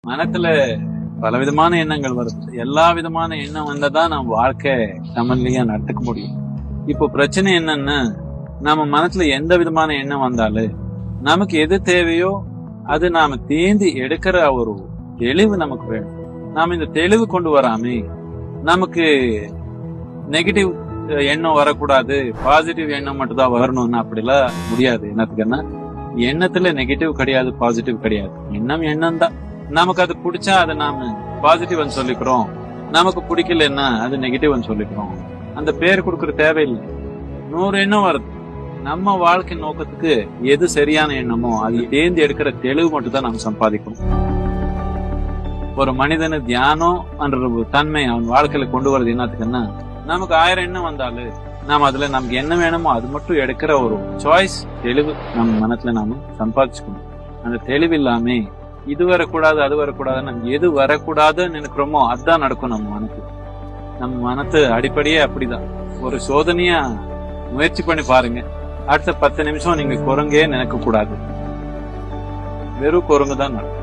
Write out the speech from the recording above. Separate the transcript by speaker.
Speaker 1: மனத்துல பலவிதமான எண்ணங்கள் வருது. எல்லா விதமான எண்ணம் வந்தாதான் நம்ம வாழ்க்கை சமநிலையா நடத்துக்க முடியும். இப்போ பிரச்சனை என்னன்னா, நம்ம மனசுல எந்த விதமான எண்ணம் வந்தாலும் நமக்கு எது தேவையோ அது நாம தேந்தி எடுக்கிற ஒரு தெளிவு நமக்கு வேணும். நாம இந்த தெளிவு கொண்டு வராமே நமக்கு நெகட்டிவ் எண்ணம் வரக்கூடாது, பாசிட்டிவ் எண்ணம் மட்டும் தான் வரணும்னு அப்படிலாம் முடியாது. என்னத்துக்குன்னா எண்ணத்துல நெகட்டிவ் கிடையாது, பாசிட்டிவ் கிடையாது. எண்ணம் தான். நமக்கு அது பிடிச்சா அதை நாம பாசிட்டிவ் சொல்லிக்கிறோம், நமக்கு பிடிக்கலன்னா அது நெகட்டிவ் சொல்லிக்கிறோம். அந்த பேர் கொடுக்கற தேவையில்லை. 100 எண்ணம் வருது. நம்ம வாழ்க்கை நோக்கத்துக்கு எது சரியான எண்ணமோ அது தேர்ந்து எடுக்கிற தெளிவு மட்டும் தான் நாம் சம்பாதிக்கணும். ஒரு மனிதனு தியானம் என்ற தன்மை அவன் வாழ்க்கையில கொண்டு வரது என்னத்துக்குன்னா, நமக்கு 1000 எண்ணம் வந்தாலும் நாம அதுல நமக்கு என்ன வேணுமோ அது மட்டும் எடுக்கிற ஒரு சாய்ஸ், தெளிவு நம்ம மனத்துல நாம சம்பாதிச்சுக்கணும். அந்த தெளிவு இல்லாம இது வரக்கூடாது அது வரக்கூடாது, நம்ம எது வரக்கூடாதுன்னு நினைக்கிறோமோ அதுதான் நடக்கும். நம்ம மனத்து அடிப்படையே அப்படிதான். ஒரு சோதனையா முயற்சி பண்ணி பாருங்க. அடுத்த 10 நிமிஷம் நீங்க குரங்கே நினைக்க கூடாது, வெறும் குரங்கு தான் நடக்கும்.